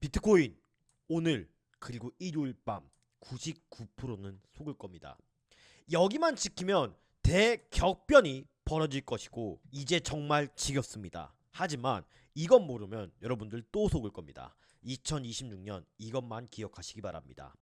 비트코인 오늘 그리고 일요일 밤 99%는 속을 겁니다. 여기만 지키면 대격변이 벌어질 것이고 이제 정말 지겹습니다. 하지만 이것 모르면 여러분들 또 속을 겁니다. 2026년 이것만 기억하시기 바랍니다.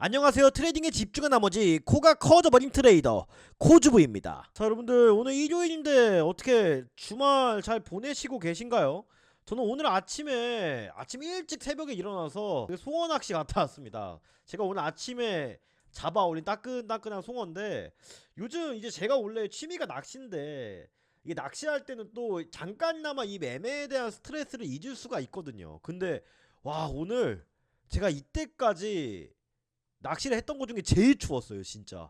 안녕하세요. 트레이딩에 집중한 나머지 코가 커져버린 트레이더 코주부입니다. 자, 여러분들 오늘 일요일인데 어떻게 주말 잘 보내시고 계신가요? 저는 오늘 아침 일찍 새벽에 일어나서 송어 낚시 갔다 왔습니다. 제가 오늘 아침에 잡아 올린 따끈따끈한 송어인데, 요즘 이제 제가 원래 취미가 낚시인데 이게 낚시할 때는 또 잠깐이나마 이 매매에 대한 스트레스를 잊을 수가 있거든요. 근데 와, 오늘 제가 이때까지 낚시를 했던 것 중에 제일 추웠어요, 진짜.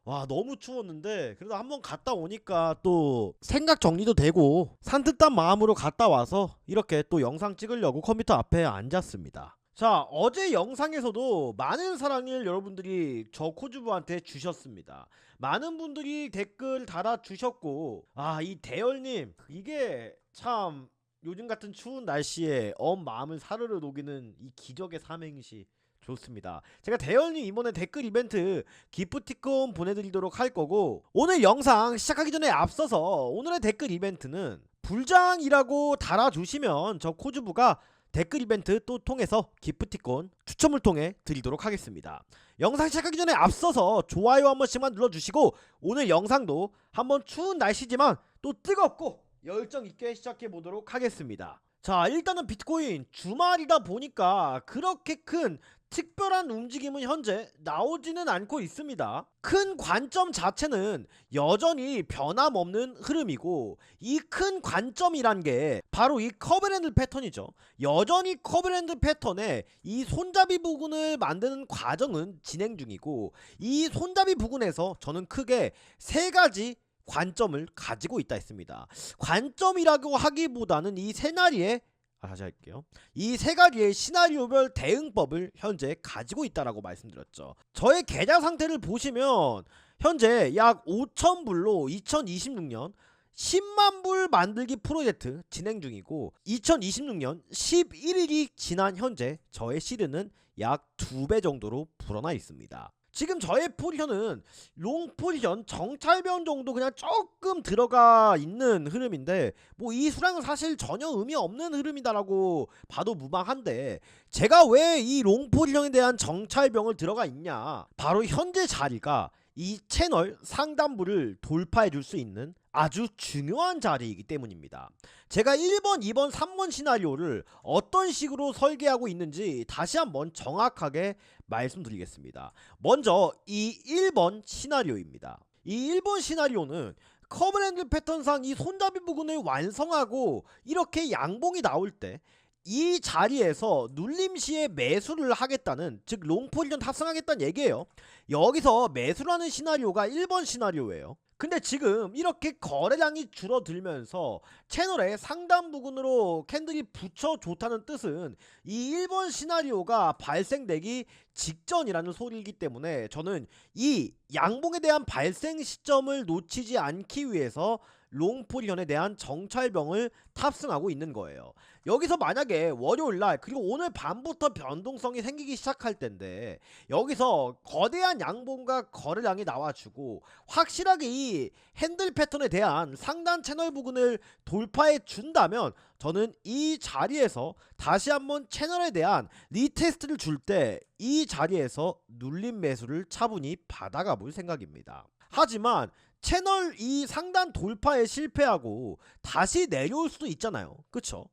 와, 너무 추웠는데 그래도 한번 갔다 오니까 또 생각 정리도 되고 산뜻한 마음으로 갔다 와서 이렇게 또 영상 찍으려고 컴퓨터 앞에 앉았습니다. 자, 어제 영상에서도 많은 사랑을 여러분들이 저 코주부한테 주셨습니다. 많은 분들이 댓글 달아주셨고, 이 대열님, 이게 참 요즘 같은 추운 날씨에 마음을 사르르 녹이는 이 기적의 삼행시 좋습니다. 제가 대열님 이번에 댓글 이벤트 기프티콘 보내드리도록 할 거고, 오늘 영상 시작하기 전에 앞서서 오늘의 댓글 이벤트는 불장이라고 달아주시면 저 코주부가 댓글 이벤트 또 통해서 기프티콘 추첨을 통해 드리도록 하겠습니다. 영상 시작하기 전에 앞서서 좋아요 한 번씩만 눌러주시고, 오늘 영상도 한번 추운 날씨지만 또 뜨겁고 열정 있게 시작해 보도록 하겠습니다. 자, 일단은 비트코인 주말이다 보니까 그렇게 큰 특별한 움직임은 현재 나오지는 않고 있습니다. 큰 관점 자체는 여전히 변함없는 흐름이고, 이 큰 관점이란 게 바로 이 커브랜드 패턴이죠. 여전히 커브랜드 패턴에 이 손잡이 부근을 만드는 과정은 진행 중이고, 이 손잡이 부근에서 저는 크게 세 가지 관점을 가지고 있다 했습니다. 관점이라고 하기보다는 이 세나리에 다시 할게요. 이 세 가지의 시나리오별 대응법을 현재 가지고 있다라고 말씀드렸죠. 저의 계좌 상태를 보시면 현재 약 5,000불로 2026년 10만 불 만들기 프로젝트 진행 중이고, 2026년 11일이 지난 현재 저의 실은은 약 2배 정도로 불어나 있습니다. 지금 저의 포지션은 롱 포지션 정찰변 정도 그냥 조금 들어가 있는 흐름인데, 뭐 이 수량은 사실 전혀 의미 없는 흐름이다라고 봐도 무방한데, 제가 왜 이 롱 포지션에 대한 정찰병을 들어가 있냐, 바로 현재 자리가 이 채널 상단부를 돌파해 줄 수 있는 아주 중요한 자리이기 때문입니다. 제가 1번, 2번, 3번 시나리오를 어떤 식으로 설계하고 있는지 다시 한번 정확하게 말씀드리겠습니다. 먼저 이 1번 시나리오입니다. 이 1번 시나리오는 커브랜드 패턴상 이 손잡이 부분을 완성하고 이렇게 양봉이 나올 때 이 자리에서 눌림 시에 매수를 하겠다는, 즉 롱포지션 탑승하겠다는 얘기예요. 여기서 매수를 하는 시나리오가 1번 시나리오예요. 근데 지금 이렇게 거래량이 줄어들면서 채널의 상단 부근으로 캔들이 붙여 좋다는 뜻은 이 1번 시나리오가 발생되기 직전이라는 소리이기 때문에, 저는 이 양봉에 대한 발생 시점을 놓치지 않기 위해서 롱 포지션에 대한 정찰병을 탑승하고 있는 거예요. 여기서 만약에 월요일날 그리고 오늘 밤부터 변동성이 생기기 시작할 텐데, 여기서 거대한 양봉과 거래량이 나와주고 확실하게 이 핸들 패턴에 대한 상단 채널 부근을 돌파해 준다면, 저는 이 자리에서 다시 한번 채널에 대한 리테스트를 줄 때 이 자리에서 눌림 매수를 차분히 받아가 볼 생각입니다. 하지만 채널 이 상단 돌파에 실패하고 다시 내려올 수도 있잖아요, 그쵸?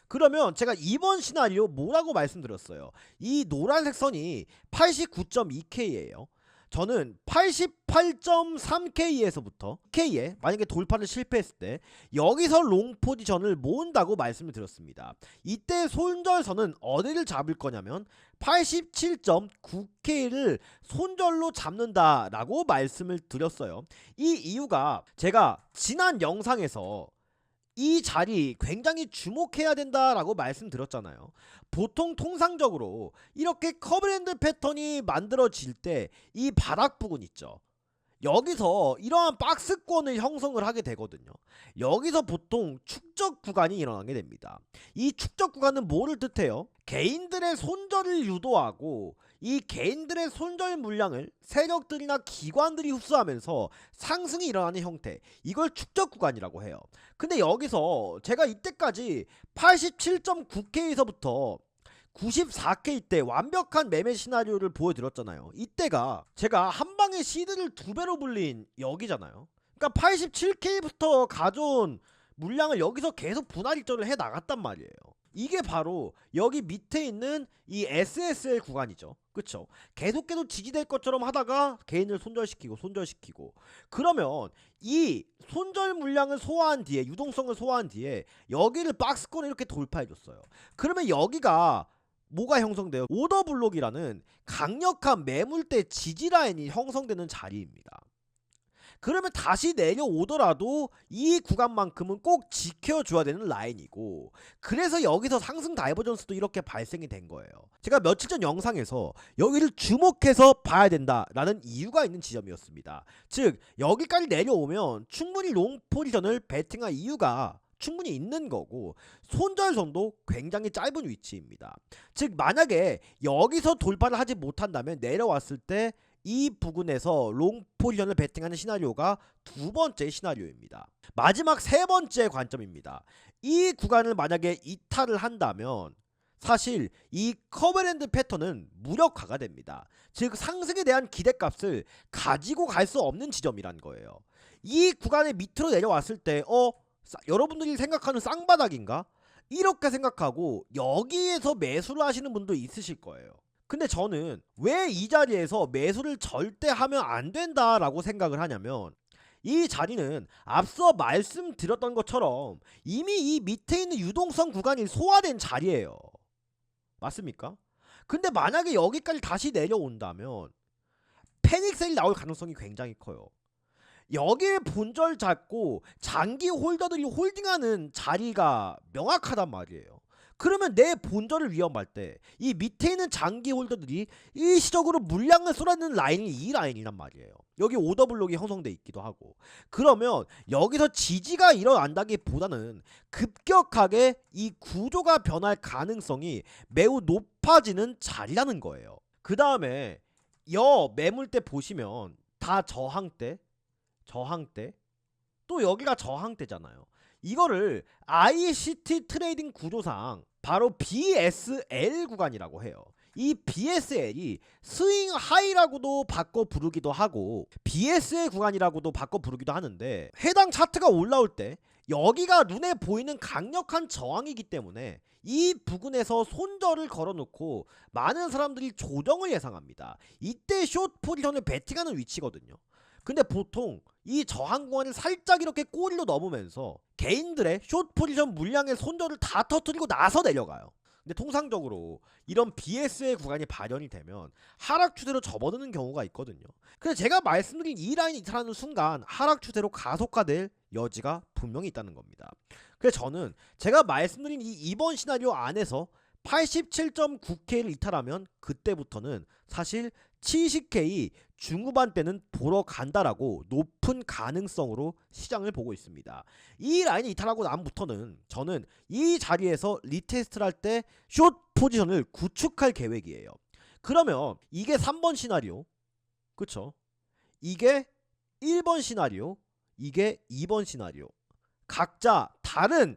그러면 제가 2번 시나리오 뭐라고 말씀드렸어요? 이 노란색 선이 89.2K예요 저는 88.3K에서부터 K에 만약에 돌파를 실패했을 때 여기서 롱 포지션을 모은다고 말씀을 드렸습니다. 이때 손절선은 어디를 잡을 거냐면 87.9K를 손절로 잡는다 라고 말씀을 드렸어요. 이 이유가 제가 지난 영상에서 이 자리 굉장히 주목해야 된다라고 말씀드렸잖아요. 보통 통상적으로 이렇게 커브랜드 패턴이 만들어질 때 이 바닥 부분 있죠. 여기서 이러한 박스권을 형성을 하게 되거든요. 여기서 보통 축적 구간이 일어나게 됩니다. 이 축적 구간은 뭐를 뜻해요? 개인들의 손절을 유도하고 이 개인들의 손절 물량을 세력들이나 기관들이 흡수하면서 상승이 일어나는 형태, 이걸 축적 구간이라고 해요. 근데 여기서 제가 이때까지 87.9K에서부터 94K 때 완벽한 매매 시나리오를 보여드렸잖아요. 이때가 제가 한방에 시드를 2배로 불린 여기잖아요. 그러니까 87K부터 가져온 물량을 여기서 계속 분할 입절을 해 나갔단 말이에요. 이게 바로 여기 밑에 있는 이 SSL 구간이죠. 그쵸? 계속 지지될 것처럼 하다가 개인을 손절시키고 그러면 이 손절 물량을 소화한 뒤에, 유동성을 소화한 뒤에 여기를 박스권을 이렇게 돌파해줬어요. 그러면 여기가 뭐가 형성돼요? 오더블록이라는 강력한 매물대 지지라인이 형성되는 자리입니다. 그러면 다시 내려오더라도 이 구간만큼은 꼭 지켜줘야 되는 라인이고, 그래서 여기서 상승 다이버전스도 이렇게 발생이 된 거예요. 제가 며칠 전 영상에서 여기를 주목해서 봐야 된다라는 이유가 있는 지점이었습니다. 즉 여기까지 내려오면 충분히 롱 포지션을 베팅할 이유가 충분히 있는 거고, 손절선도 굉장히 짧은 위치입니다. 즉 만약에 여기서 돌파를 하지 못한다면 내려왔을 때 이 부분에서 롱 포지션을 베팅하는 시나리오가 두 번째 시나리오입니다. 마지막 세 번째 관점입니다. 이 구간을 만약에 이탈을 한다면 사실 이 커브랜드 패턴은 무력화가 됩니다. 즉 상승에 대한 기대값을 가지고 갈 수 없는 지점이란 거예요. 이 구간의 밑으로 내려왔을 때 여러분들이 생각하는 쌍바닥인가? 이렇게 생각하고 여기에서 매수를 하시는 분도 있으실 거예요. 근데 저는 왜 이 자리에서 매수를 절대 하면 안 된다라고 생각을 하냐면, 이 자리는 앞서 말씀드렸던 것처럼 이미 이 밑에 있는 유동성 구간이 소화된 자리예요. 맞습니까? 근데 만약에 여기까지 다시 내려온다면 패닉셀이 나올 가능성이 굉장히 커요. 여기에 본절 잡고 장기 홀더들이 홀딩하는 자리가 명확하단 말이에요. 그러면 내 본절을 위험할 때 이 밑에 있는 장기 홀더들이 일시적으로 물량을 쏟아내는 라인이 이 라인이란 말이에요. 여기 오더블록이 형성돼 있기도 하고, 그러면 여기서 지지가 일어난다기보다는 급격하게 이 구조가 변할 가능성이 매우 높아지는 자리라는 거예요. 그 다음에 매물대 보시면 다 저항대, 또 여기가 저항대잖아요. 이거를 ICT 트레이딩 구조상 바로 BSL 구간이라고 해요. 이 BSL이 스윙 하이라고도 바꿔 부르기도 하고 BSL 구간이라고도 바꿔 부르기도 하는데, 해당 차트가 올라올 때 여기가 눈에 보이는 강력한 저항이기 때문에 이 부분에서 손절을 걸어놓고 많은 사람들이 조정을 예상합니다. 이때 숏 포지션을 베팅하는 위치거든요. 근데 보통 이 저항 구간을 살짝 이렇게 꼬리로 넘으면서 개인들의 숏 포지션 물량의 손절을 다 터뜨리고 나서 내려가요. 근데 통상적으로 이런 BS의 구간이 발현이 되면 하락 추세로 접어드는 경우가 있거든요. 그래서 제가 말씀드린 이 라인이 이탈하는 순간 하락 추세로 가속화될 여지가 분명히 있다는 겁니다. 그래서 저는 제가 말씀드린 이번 시나리오 안에서 87.9K를 이탈하면 그때부터는 사실 70K 중후반 때는 보러 간다라고 높은 가능성으로 시장을 보고 있습니다. 이 라인이 이탈하고 나부터는 저는 이 자리에서 리테스트를 할 때 숏 포지션을 구축할 계획이에요. 그러면 이게 3번 시나리오, 그쵸? 이게 1번 시나리오, 이게 2번 시나리오, 각자 다른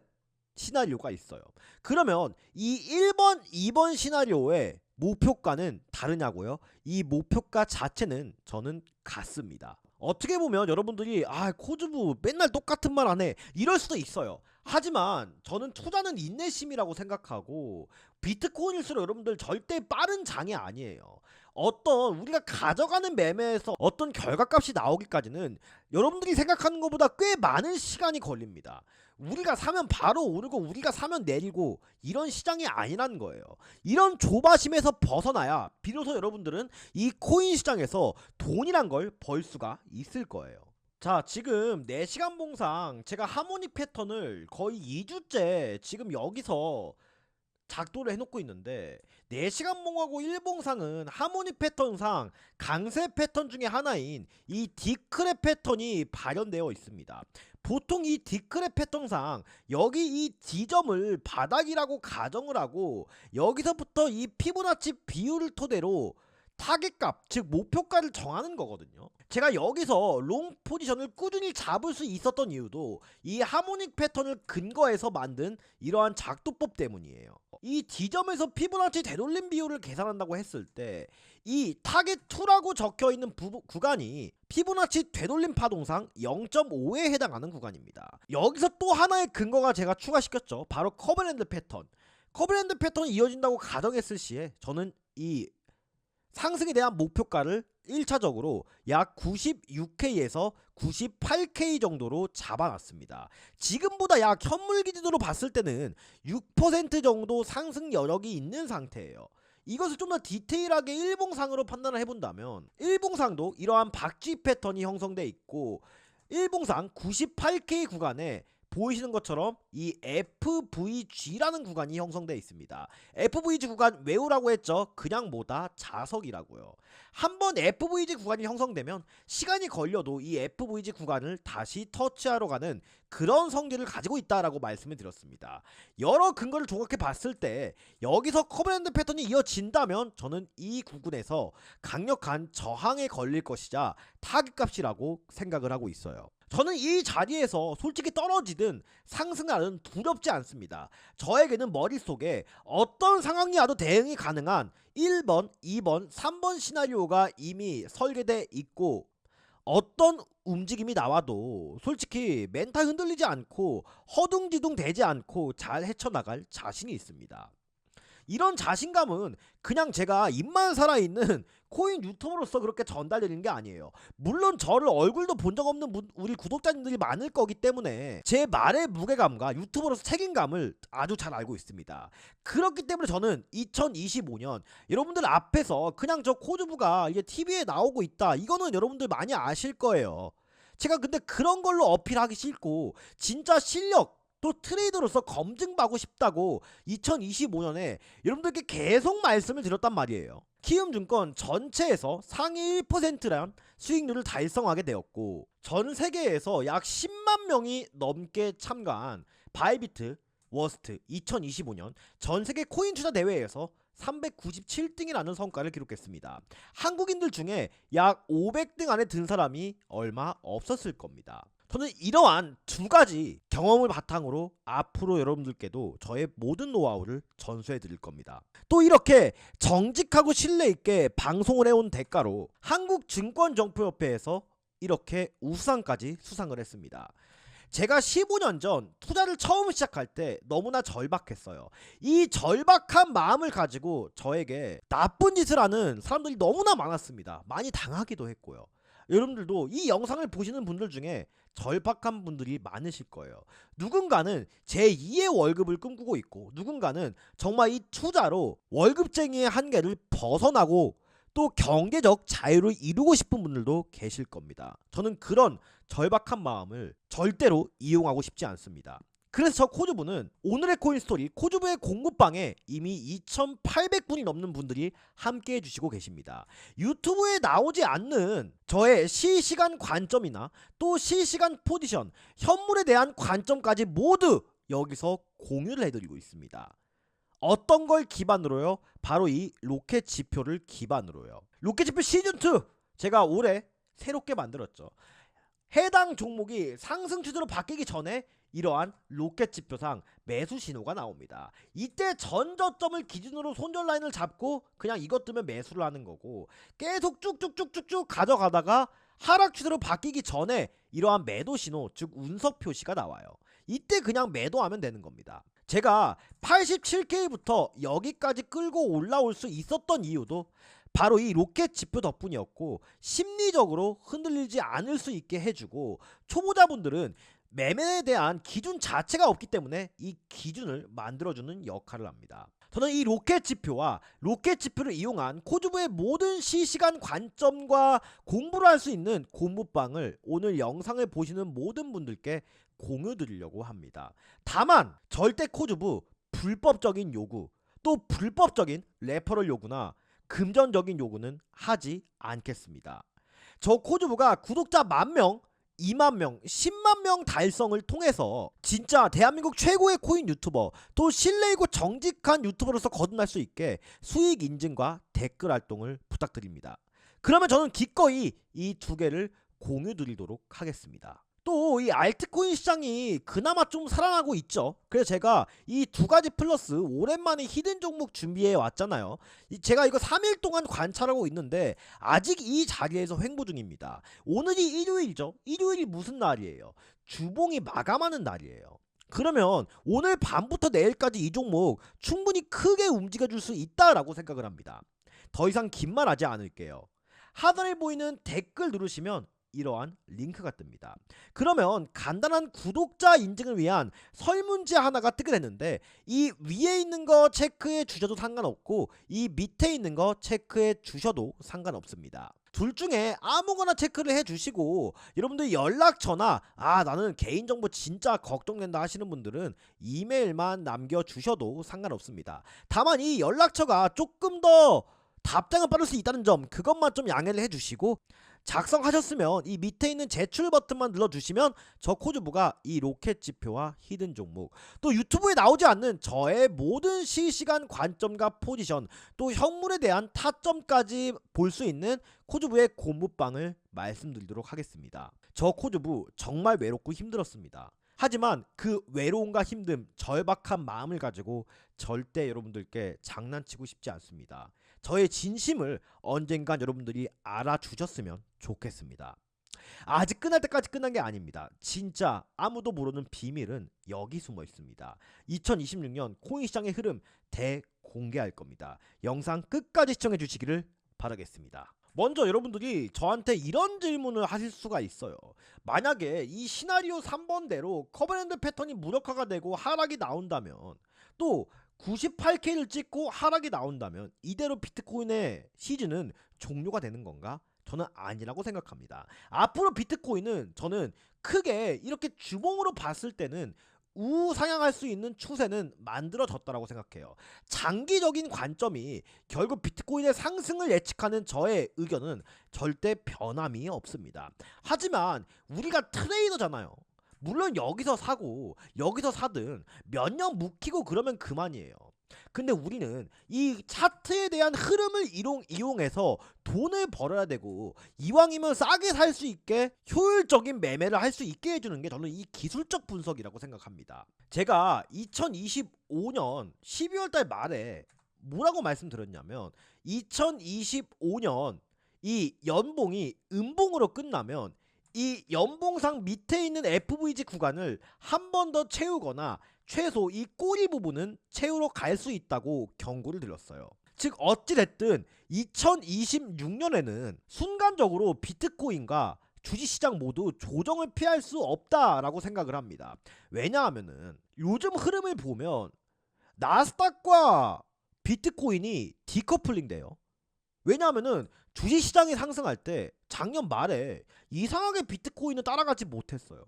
시나리오가 있어요. 그러면 이 1번, 2번 시나리오의 목표가는 다르냐고요? 이 목표가 자체는 저는 같습니다. 어떻게 보면 여러분들이 코즈부 맨날 똑같은 말 하네 이럴 수도 있어요. 하지만 저는 투자는 인내심이라고 생각하고, 비트코인일수록 여러분들 절대 빠른 장이 아니에요. 어떤 우리가 가져가는 매매에서 어떤 결과값이 나오기까지는 여러분들이 생각하는 것보다 꽤 많은 시간이 걸립니다. 우리가 사면 바로 오르고 우리가 사면 내리고 이런 시장이 아니라는 거예요. 이런 조바심에서 벗어나야 비로소 여러분들은 이 코인 시장에서 돈이란 걸 벌 수가 있을 거예요. 자, 지금 4시간 봉상 제가 하모닉 패턴을 거의 2주째 지금 여기서 작도를 해놓고 있는데, 4시간 봉하고 1봉상은 하모닉 패턴상 강세 패턴 중에 하나인 이 디크랩 패턴이 발현되어 있습니다. 보통 이 디크랩 패턴상 여기 이 지점을 바닥이라고 가정을 하고, 여기서부터 이 피보나치 비율을 토대로 타겟값, 즉 목표가를 정하는 거거든요. 제가 여기서 롱 포지션을 꾸준히 잡을 수 있었던 이유도 이 하모닉 패턴을 근거해서 만든 이러한 작도법 때문이에요. 이 지점에서 피보나치 되돌림 비율을 계산한다고 했을 때 이 타겟 2라고 적혀있는 구간이 피보나치 되돌림 파동상 0.5에 해당하는 구간입니다. 여기서 또 하나의 근거가 제가 추가시켰죠. 바로 커버랜드 패턴. 커버랜드 패턴이 이어진다고 가정했을 시에 저는 이 상승에 대한 목표가를 1차적으로 약 96K에서 98K 정도로 잡아놨습니다. 지금보다 약 현물 기준으로 봤을 때는 6% 정도 상승 여력이 있는 상태예요. 이것을 좀 더 디테일하게 일봉상으로 판단을 해본다면, 일봉상도 이러한 박쥐 패턴이 형성돼 있고, 일봉상 98K 구간에 보이시는 것처럼 이 FVG라는 구간이 형성되어 있습니다. FVG 구간 외우라고 했죠. 그냥 뭐다? 자석이라고요. 한번 FVG 구간이 형성되면 시간이 걸려도 이 FVG 구간을 다시 터치하러 가는 그런 성질을 가지고 있다라고 말씀을 드렸습니다. 여러 근거를 종합해 봤을 때 여기서 커버랜드 패턴이 이어진다면 저는 이 구간에서 강력한 저항에 걸릴 것이자 타깃값이라고 생각을 하고 있어요. 저는 이 자리에서 솔직히 떨어지든 상승하든 두렵지 않습니다. 저에게는 머릿속에 어떤 상황이 와도 대응이 가능한 1번, 2번, 3번 시나리오가 이미 설계돼 있고, 어떤 움직임이 나와도 솔직히 멘탈 흔들리지 않고 허둥지둥 되지 않고 잘 헤쳐나갈 자신이 있습니다. 이런 자신감은 그냥 제가 입만 살아있는 코인 유튜버로서 그렇게 전달되는 게 아니에요. 물론 저를 얼굴도 본 적 없는 우리 구독자님들이 많을 거기 때문에 제 말의 무게감과 유튜버로서 책임감을 아주 잘 알고 있습니다. 그렇기 때문에 저는 2025년 여러분들 앞에서 그냥 저 코주부가 이제 TV에 나오고 있다, 이거는 여러분들 많이 아실 거예요. 제가 근데 그런 걸로 어필하기 싫고 진짜 실력 또 트레이더로서 검증받고 싶다고 2025년에 여러분들께 계속 말씀을 드렸단 말이에요. 키움증권 전체에서 상위 1%란 수익률을 달성하게 되었고, 전 세계에서 약 10만 명이 넘게 참가한 바이비트 워스트 2025년 전 세계 코인 투자 대회에서 397등이라는 성과를 기록했습니다. 한국인들 중에 약 500등 안에 든 사람이 얼마 없었을 겁니다. 저는 이러한 두 가지 경험을 바탕으로 앞으로 여러분들께도 저의 모든 노하우를 전수해 드릴 겁니다. 또 이렇게 정직하고 신뢰 있게 방송을 해온 대가로 한국증권정보협회에서 이렇게 우수상까지 수상을 했습니다. 제가 15년 전 투자를 처음 시작할 때 너무나 절박했어요. 이 절박한 마음을 가지고 저에게 나쁜 짓을 하는 사람들이 너무나 많았습니다. 많이 당하기도 했고요. 여러분들도 이 영상을 보시는 분들 중에 절박한 분들이 많으실 거예요. 누군가는 제2의 월급을 꿈꾸고 있고, 누군가는 정말 이 투자로 월급쟁이의 한계를 벗어나고 또 경제적 자유를 이루고 싶은 분들도 계실 겁니다. 저는 그런 절박한 마음을 절대로 이용하고 싶지 않습니다. 그래서 저 코주부는 오늘의 코인스토리 코주부의 공부방에 이미 2,800분이 넘는 분들이 함께 해주시고 계십니다. 유튜브에 나오지 않는 저의 실시간 관점이나 또 실시간 포지션, 현물에 대한 관점까지 모두 여기서 공유를 해드리고 있습니다. 어떤 걸 기반으로요? 바로 이 로켓 지표를 기반으로요. 로켓 지표 시즌2 제가 올해 새롭게 만들었죠. 해당 종목이 상승 추세로 바뀌기 전에 이러한 로켓 지표상 매수 신호가 나옵니다. 이때 전저점을 기준으로 손절 라인을 잡고 그냥 이것 뜨면 매수를 하는 거고, 계속 쭉쭉쭉쭉쭉 가져가다가 하락 추세로 바뀌기 전에 이러한 매도 신호, 즉 운석 표시가 나와요. 이때 그냥 매도하면 되는 겁니다. 제가 87K부터 여기까지 끌고 올라올 수 있었던 이유도 바로 이 로켓 지표 덕분이었고, 심리적으로 흔들리지 않을 수 있게 해주고, 초보자분들은 매매에 대한 기준 자체가 없기 때문에 이 기준을 만들어주는 역할을 합니다. 저는 이 로켓 지표와 로켓 지표를 이용한 코주부의 모든 실시간 관점과 공부를 할 수 있는 공부방을 오늘 영상을 보시는 모든 분들께 공유드리려고 합니다. 다만 절대 코주부 불법적인 요구, 또 불법적인 레퍼럴 요구나 금전적인 요구는 하지 않겠습니다. 저 코주부가 구독자 10,000명, 20,000명, 10만명 달성을 통해서 진짜 대한민국 최고의 코인 유튜버, 또 신뢰이고 정직한 유튜버로서 거듭날 수 있게 수익 인증과 댓글 활동을 부탁드립니다. 그러면 저는 기꺼이 이 두 개를 공유 드리도록 하겠습니다. 또 이 알트코인 시장이 그나마 좀 살아나고 있죠. 그래서 제가 이 두 가지 플러스 오랜만에 히든 종목 준비해 왔잖아요. 제가 이거 3일 동안 관찰하고 있는데 아직 이 자리에서 횡보 중입니다. 오늘이 일요일이죠. 일요일이 무슨 날이에요? 주봉이 마감하는 날이에요. 그러면 오늘 밤부터 내일까지 이 종목 충분히 크게 움직여줄 수 있다라고 생각을 합니다. 더 이상 긴 말 하지 않을게요. 하단에 보이는 댓글 누르시면 이러한 링크가 뜹니다. 그러면 간단한 구독자 인증을 위한 설문지 하나가 뜨게 됐는데 이 위에 있는 거 체크해 주셔도 상관없고 이 밑에 있는 거 체크해 주셔도 상관없습니다. 둘 중에 아무거나 체크를 해주시고 여러분들 연락처나 나는 개인정보 진짜 걱정된다 하시는 분들은 이메일만 남겨주셔도 상관없습니다. 다만 이 연락처가 조금 더 답장을 빠를 수 있다는 점, 그것만 좀 양해를 해주시고 작성하셨으면 이 밑에 있는 제출 버튼만 눌러주시면 저 코주부가 이 로켓 지표와 히든 종목, 또 유튜브에 나오지 않는 저의 모든 실시간 관점과 포지션, 또 현물에 대한 타점까지 볼 수 있는 코주부의 공부방을 말씀드리도록 하겠습니다. 저 코주부 정말 외롭고 힘들었습니다. 하지만 그 외로움과 힘듦, 절박한 마음을 가지고 절대 여러분들께 장난치고 싶지 않습니다. 저의 진심을 언젠간 여러분들이 알아주셨으면 좋겠습니다. 아직 끝날 때까지 끝난 게 아닙니다. 진짜 아무도 모르는 비밀은 여기 숨어 있습니다. 2026년 코인 시장의 흐름 대공개할 겁니다. 영상 끝까지 시청해 주시기를 바라겠습니다. 먼저 여러분들이 저한테 이런 질문을 하실 수가 있어요. 만약에 이 시나리오 3번대로 커버랜드 패턴이 무력화가 되고 하락이 나온다면, 또 98K를 찍고 하락이 나온다면 이대로 비트코인의 시즌은 종료가 되는 건가? 저는 아니라고 생각합니다. 앞으로 비트코인은 저는 크게 이렇게 주봉으로 봤을 때는 우상향할 수 있는 추세는 만들어졌다라고 생각해요. 장기적인 관점이 결국 비트코인의 상승을 예측하는 저의 의견은 절대 변함이 없습니다. 하지만 우리가 트레이더잖아요. 물론 여기서 사고 여기서 사든 몇 년 묵히고 그러면 그만이에요. 근데 우리는 이 차트에 대한 흐름을 이용해서 돈을 벌어야 되고, 이왕이면 싸게 살 수 있게 효율적인 매매를 할 수 있게 해주는 게 저는 이 기술적 분석이라고 생각합니다. 제가 2025년 12월달 말에 뭐라고 말씀드렸냐면, 2025년 이 연봉이 음봉으로 끝나면 이 연봉상 밑에 있는 FVG 구간을 한 번 더 채우거나 최소 이 꼬리 부분은 채우러 갈 수 있다고 경고를 드렸어요. 즉 어찌됐든 2026년에는 순간적으로 비트코인과 주식시장 모두 조정을 피할 수 없다라고 생각을 합니다. 왜냐하면은 요즘 흐름을 보면 나스닥과 비트코인이 디커플링 돼요. 왜냐하면은 주식시장이 상승할 때 작년 말에 이상하게 비트코인은 따라가지 못했어요.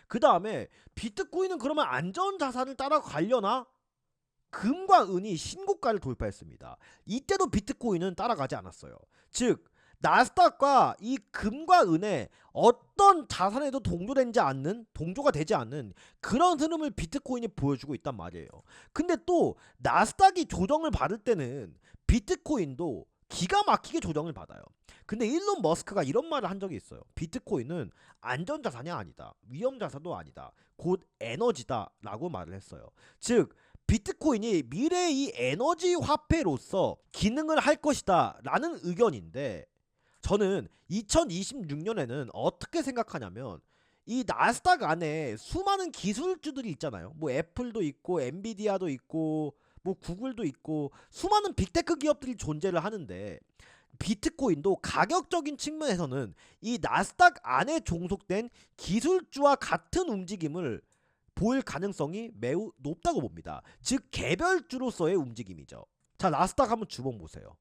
그 다음에 비트코인은 그러면 안전자산을 따라가려나? 금과 은이 신고가를 돌파했습니다. 이때도 비트코인은 따라가지 않았어요. 즉 나스닥과 이 금과 은의 어떤 자산에도 동조가 되지 않는 그런 흐름을 비트코인이 보여주고 있단 말이에요. 근데 또 나스닥이 조정을 받을 때는 비트코인도 기가 막히게 조정을 받아요. 근데 일론 머스크가 이런 말을 한 적이 있어요. 비트코인은 안전자산이 아니다, 위험자산도 아니다, 곧 에너지다 라고 말을 했어요. 즉 비트코인이 미래의 이 에너지 화폐로서 기능을 할 것이다 라는 의견인데, 저는 2026년에는 어떻게 생각하냐면, 이 나스닥 안에 수많은 기술주들이 있잖아요. 뭐 애플도 있고 엔비디아도 있고 뭐 구글도 있고 수많은 빅테크 기업들이 존재를 하는데, 비트코인도 가격적인 측면에서는 이 나스닥 안에 종속된 기술주와 같은 움직임을 보일 가능성이 매우 높다고 봅니다. 즉 개별주로서의 움직임이죠. 자, 나스닥 한번 주봉 보세요.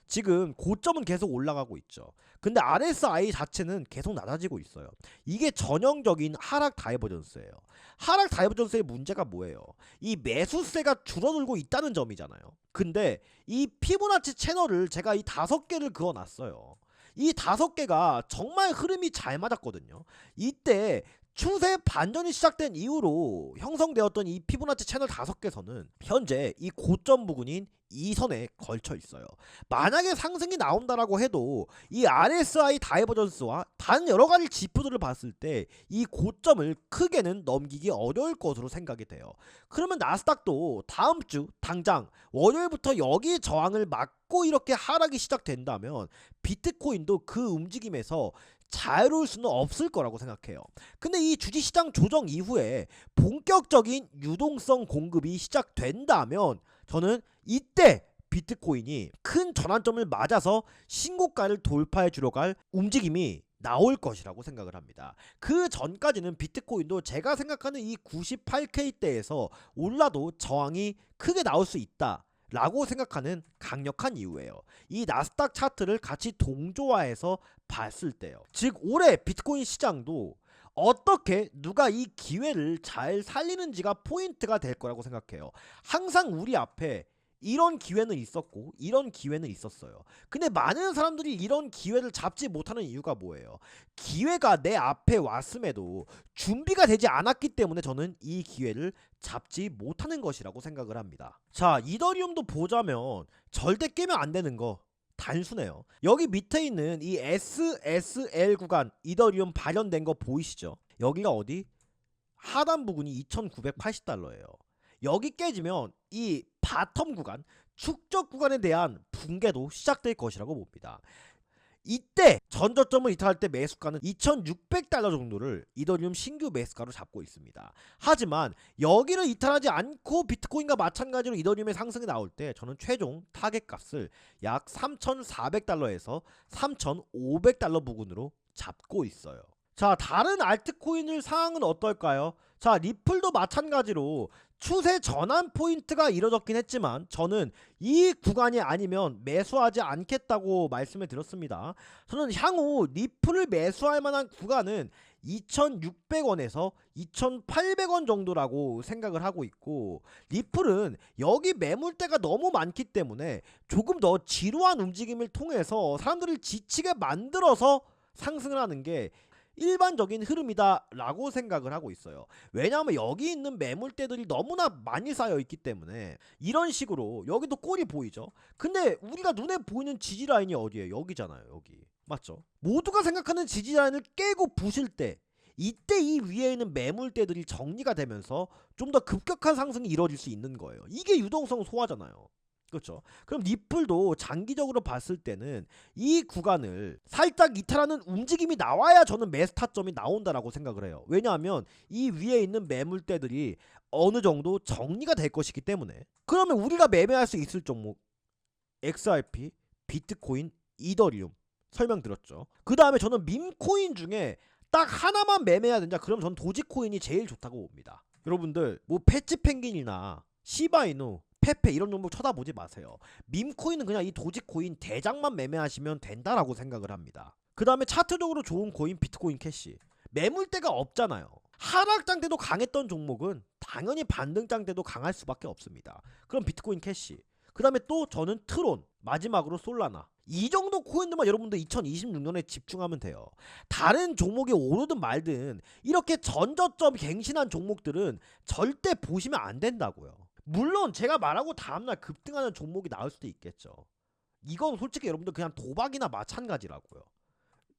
지금 고점은 계속 올라가고 있죠. 근데 RSI 자체는 계속 낮아지고 있어요. 이게 전형적인 하락 다이버전스예요. 하락 다이버전스의 문제가 뭐예요? 이 매수세가 줄어들고 있다는 점이잖아요. 근데 이 피보나치 채널을 제가 이 5개를 그어놨어요. 이 5개가 정말 흐름이 잘 맞았거든요. 이때 추세 반전이 시작된 이후로 형성되었던 이 피보나치 채널 5개선은 현재 이 고점 부근인 이 선에 걸쳐 있어요. 만약에 상승이 나온다라고 해도 이 RSI 다이버전스와 다른 여러 가지 지표들을 봤을 때 이 고점을 크게는 넘기기 어려울 것으로 생각이 돼요. 그러면 나스닥도 다음 주 당장 월요일부터 여기 저항을 막고 이렇게 하락이 시작된다면 비트코인도 그 움직임에서 자유로울 수는 없을 거라고 생각해요. 근데 이 주식시장 조정 이후에 본격적인 유동성 공급이 시작된다면 저는 이때 비트코인이 큰 전환점을 맞아서 신고가를 돌파해 주려 갈 움직임이 나올 것이라고 생각을 합니다. 그 전까지는 비트코인도 제가 생각하는 이 98K대에서 올라도 저항이 크게 나올 수 있다 라고 생각하는 강력한 이유예요. 이 나스닥 차트를 같이 동조화해서 봤을 때요. 즉 올해 비트코인 시장도 어떻게 누가 이 기회를 잘 살리는지가 포인트가 될 거라고 생각해요. 항상 우리 앞에 이런 기회는 있었고 이런 기회는 있었어요. 근데 많은 사람들이 이런 기회를 잡지 못하는 이유가 뭐예요? 기회가 내 앞에 왔음에도 준비가 되지 않았기 때문에 저는 이 기회를 잡지 못하는 것이라고 생각을 합니다. 자, 이더리움도 보자면 절대 깨면 안 되는 거 단순해요. 여기 밑에 있는 이 SSL 구간 이더리움 발현된 거 보이시죠? 여기가 어디? 하단 부분이 2980달러예요. 여기 깨지면 이 바텀 구간, 축적 구간에 대한 붕괴도 시작될 것이라고 봅니다. 이때 전저점을 이탈할 때 매수가는 2600달러 정도를 이더리움 신규 매수가로 잡고 있습니다. 하지만 여기를 이탈하지 않고 비트코인과 마찬가지로 이더리움의 상승이 나올 때 저는 최종 타겟 값을 약 3400달러에서 3500달러 부근으로 잡고 있어요. 자, 다른 알트코인을 상황은 어떨까요? 자, 리플도 마찬가지로 추세 전환 포인트가 이뤄졌긴 했지만 저는 이 구간이 아니면 매수하지 않겠다고 말씀을 드렸습니다. 저는 향후 리플을 매수할 만한 구간은 2600원에서 2800원 정도라고 생각을 하고 있고, 리플은 여기 매물대가 너무 많기 때문에 조금 더 지루한 움직임을 통해서 사람들을 지치게 만들어서 상승을 하는 게 일반적인 흐름이다 라고 생각을 하고 있어요. 왜냐하면 여기 있는 매물대들이 너무나 많이 쌓여 있기 때문에 이런 식으로 여기도 꼴이 보이죠. 근데 우리가 눈에 보이는 지지라인이 어디예요? 여기잖아요. 여기 맞죠? 모두가 생각하는 지지라인을 깨고 부실 때 이때 이 위에 있는 매물대들이 정리가 되면서 좀 더 급격한 상승이 이루어질 수 있는 거예요. 이게 유동성 소화잖아요. 그렇죠. 그럼 리플도 장기적으로 봤을 때는 이 구간을 살짝 이탈하는 움직임이 나와야 저는 매수 타점이 나온다라고 생각을 해요. 왜냐하면 이 위에 있는 매물대들이 어느 정도 정리가 될 것이기 때문에. 그러면 우리가 매매할 수 있을 종목 XRP, 비트코인, 이더리움 설명드렸죠. 그 다음에 저는 밈코인 중에 딱 하나만 매매해야 된다. 그럼 저는 도지코인이 제일 좋다고 봅니다. 여러분들 뭐 패치펭귄이나 시바이누, 페페 이런 종목 쳐다보지 마세요. 밈코인은 그냥 이 도지코인 대장만 매매하시면 된다라고 생각을 합니다. 그 다음에 차트적으로 좋은 코인 비트코인 캐시. 매물대가 없잖아요. 하락장 때도 강했던 종목은 당연히 반등장 때도 강할 수밖에 없습니다. 그럼 비트코인 캐시. 그 다음에 또 저는 트론, 마지막으로 솔라나. 이 정도 코인들만 여러분들 2026년에 집중하면 돼요. 다른 종목이 오르든 말든 이렇게 전저점 갱신한 종목들은 절대 보시면 안 된다고요. 물론 제가 말하고 다음날 급등하는 종목이 나올 수도 있겠죠. 이건 솔직히 여러분들 그냥 도박이나 마찬가지라고요.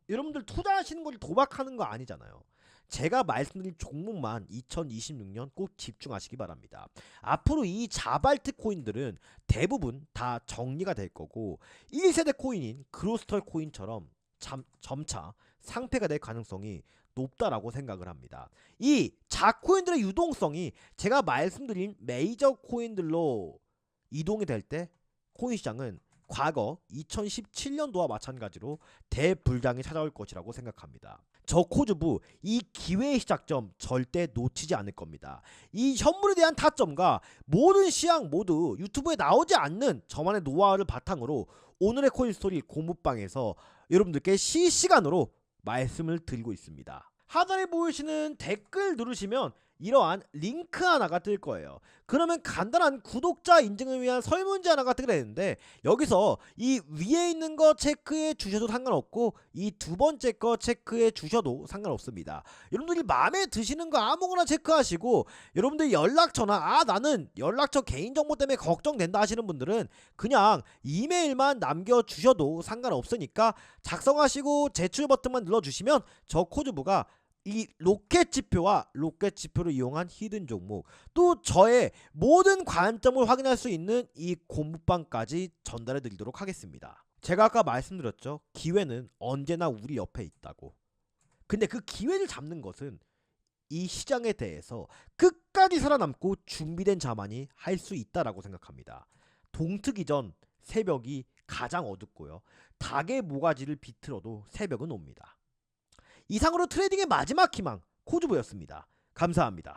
여러분들 투자하시는 걸 도박하는 거 아니잖아요. 제가 말씀드린 종목만 2026년 꼭 집중하시기 바랍니다. 앞으로 이 자발트 코인들은 대부분 다 정리가 될 거고 1세대 코인인 그로스털 코인처럼 점차 상폐가 될 가능성이 높다라고 생각을 합니다. 이 자코인들의 유동성이 제가 말씀드린 메이저 코인들로 이동이 될 때 코인 시장은 과거 2017년도와 마찬가지로 대불장이 찾아올 것이라고 생각합니다. 저 코주부 이 기회의 시작점 절대 놓치지 않을 겁니다. 이 현물에 대한 타점과 모든 시향 모두 유튜브에 나오지 않는 저만의 노하우를 바탕으로 오늘의 코인스토리 고무방에서 여러분들께 실시간으로 말씀을 드리고 있습니다. 하단에 보이시는 댓글 누르시면 이러한 링크 하나가 뜰 거예요. 그러면 간단한 구독자 인증을 위한 설문지 하나가 뜨게 되는데, 여기서 이 위에 있는 거 체크해 주셔도 상관없고 이 두 번째 거 체크해 주셔도 상관없습니다. 여러분들이 마음에 드시는 거 아무거나 체크하시고, 여러분들 연락처나 나는 연락처 개인정보 때문에 걱정된다 하시는 분들은 그냥 이메일만 남겨주셔도 상관없으니까 작성하시고 제출 버튼만 눌러주시면 저 코주부가 이 로켓 지표와 로켓 지표를 이용한 히든 종목, 또 저의 모든 관점을 확인할 수 있는 이 고무방까지 전달해 드리도록 하겠습니다. 제가 아까 말씀드렸죠. 기회는 언제나 우리 옆에 있다고. 근데 그 기회를 잡는 것은 이 시장에 대해서 끝까지 살아남고 준비된 자만이 할 수 있다라고 생각합니다. 동트기 전 새벽이 가장 어둡고요. 닭의 모가지를 비틀어도 새벽은 옵니다. 이상으로 트레이딩의 마지막 희망 코주부였습니다. 감사합니다.